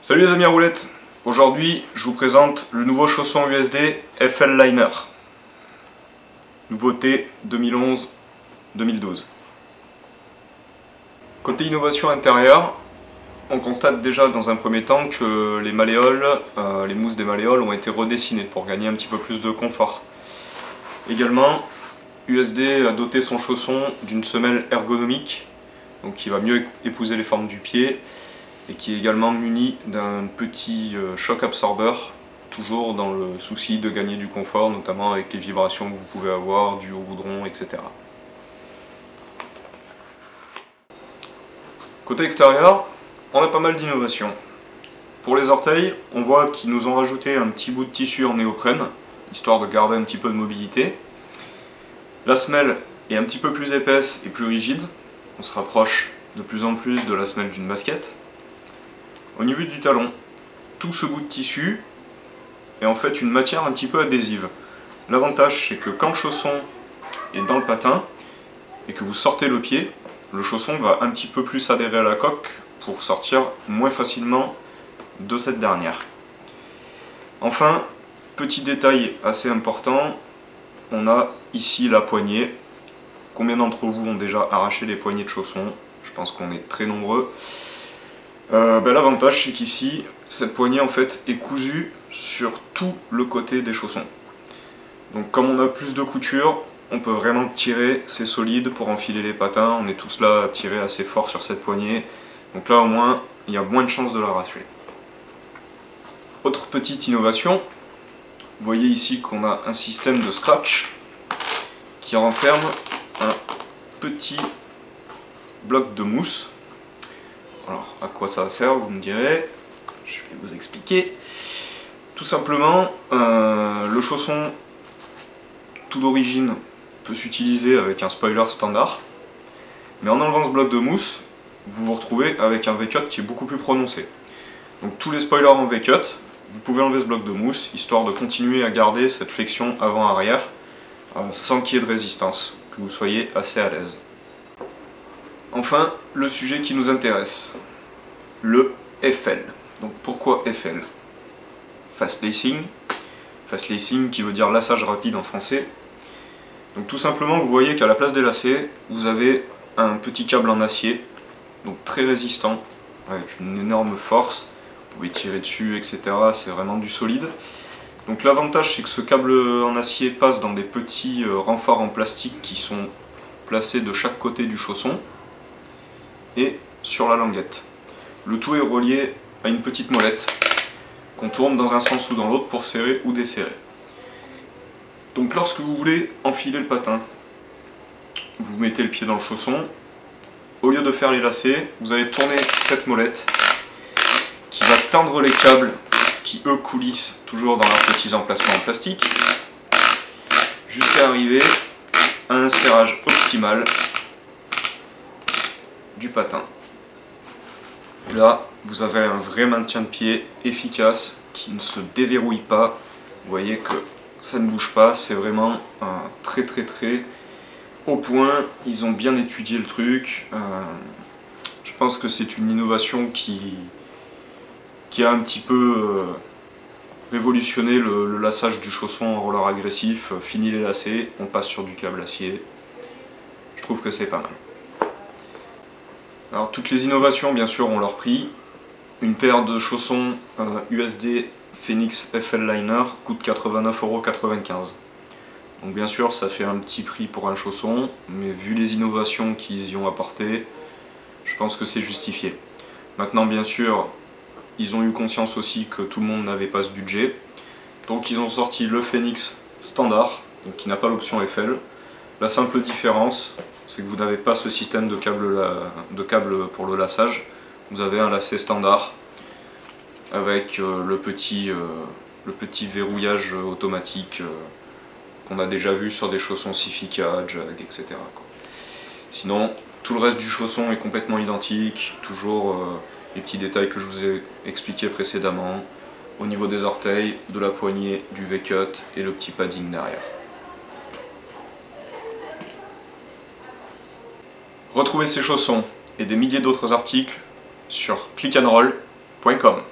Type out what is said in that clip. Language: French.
Salut les amis à roulettes. Aujourd'hui je vous présente le nouveau chausson USD FL Liner. Nouveauté 2011-2012. Côté innovation intérieure, on constate déjà dans un premier temps que les malléoles, les mousses des malléoles ont été redessinées pour gagner un petit peu plus de confort. Également, USD a doté son chausson d'une semelle ergonomique, donc qui va mieux épouser les formes du pied, et qui est également muni d'un petit choc absorbeur, toujours dans le souci de gagner du confort, notamment avec les vibrations que vous pouvez avoir, du haut goudron, etc. Côté extérieur, on a pas mal d'innovations. Pour les orteils, on voit qu'ils nous ont rajouté un petit bout de tissu en néoprène, histoire de garder un petit peu de mobilité. La semelle est un petit peu plus épaisse et plus rigide, on se rapproche de plus en plus de la semelle d'une basket. Au niveau du talon, tout ce bout de tissu est en fait une matière un petit peu adhésive. L'avantage, c'est que quand le chausson est dans le patin et que vous sortez le pied, le chausson va un petit peu plus adhérer à la coque pour sortir moins facilement de cette dernière. Enfin, petit détail assez important, on a ici la poignée. Combien d'entre vous ont déjà arraché les poignées de chaussons? Je pense qu'on est très nombreux. L'avantage, c'est qu'ici, cette poignée en fait est cousue sur tout le côté des chaussons. Donc comme on a plus de couture, on peut vraiment tirer, c'est solide pour enfiler les patins. On est tous là à tirer assez fort sur cette poignée. Donc là au moins, il y a moins de chances de l'arracher. Autre petite innovation, vous voyez ici qu'on a un système de scratch qui renferme un petit bloc de mousse. Alors, à quoi ça sert, vous me direz? Je vais vous expliquer. Tout simplement, le chausson tout d'origine peut s'utiliser avec un spoiler standard, mais en enlevant ce bloc de mousse, vous vous retrouvez avec un V-cut qui est beaucoup plus prononcé. Donc tous les spoilers en V-cut, vous pouvez enlever ce bloc de mousse, histoire de continuer à garder cette flexion avant-arrière, sans qu'il y ait de résistance, que vous soyez assez à l'aise. Enfin, le sujet qui nous intéresse, le FL. Donc pourquoi FL? Fast lacing. Fast lacing qui veut dire lassage rapide en français. Donc tout simplement, vous voyez qu'à la place des lacets, vous avez un petit câble en acier, donc très résistant, avec une énorme force. Vous pouvez tirer dessus, etc. C'est vraiment du solide. Donc l'avantage, c'est que ce câble en acier passe dans des petits renforts en plastique qui sont placés de chaque côté du chausson et sur la languette. Le tout est relié à une petite molette qu'on tourne dans un sens ou dans l'autre pour serrer ou desserrer. Donc lorsque vous voulez enfiler le patin, vous mettez le pied dans le chausson. Au lieu de faire les lacets, vous allez tourner cette molette qui va tendre les câbles qui eux coulissent toujours dans leurs petits emplacements en plastique jusqu'à arriver à un serrage optimal du patin. Et là, vous avez un vrai maintien de pied efficace qui ne se déverrouille pas. Vous voyez que ça ne bouge pas, c'est vraiment très au point. Ils ont bien étudié le truc. Je pense que c'est une innovation qui a un petit peu révolutionné le lassage du chausson en roller agressif. Fini les lacets, on passe sur du câble acier. Je trouve que c'est pas mal. Alors toutes les innovations bien sûr ont leur prix. Une paire de chaussons USD Phoenix FL Liner coûte 89,95 €. Donc bien sûr ça fait un petit prix pour un chausson, mais vu les innovations qu'ils y ont apportées, je pense que c'est justifié. Maintenant bien sûr, ils ont eu conscience aussi que tout le monde n'avait pas ce budget. Donc ils ont sorti le Phoenix standard, donc qui n'a pas l'option FL. La simple différence, c'est que vous n'avez pas ce système de câble pour le lassage. Vous avez un lacet standard avec le petit verrouillage automatique qu'on a déjà vu sur des chaussons Sifica, Jag, etc. Sinon, tout le reste du chausson est complètement identique, toujours les petits détails que je vous ai expliqués précédemment, au niveau des orteils, de la poignée, du V-cut et le petit padding derrière. Retrouvez ces chaussons et des milliers d'autres articles sur clickandroll.com.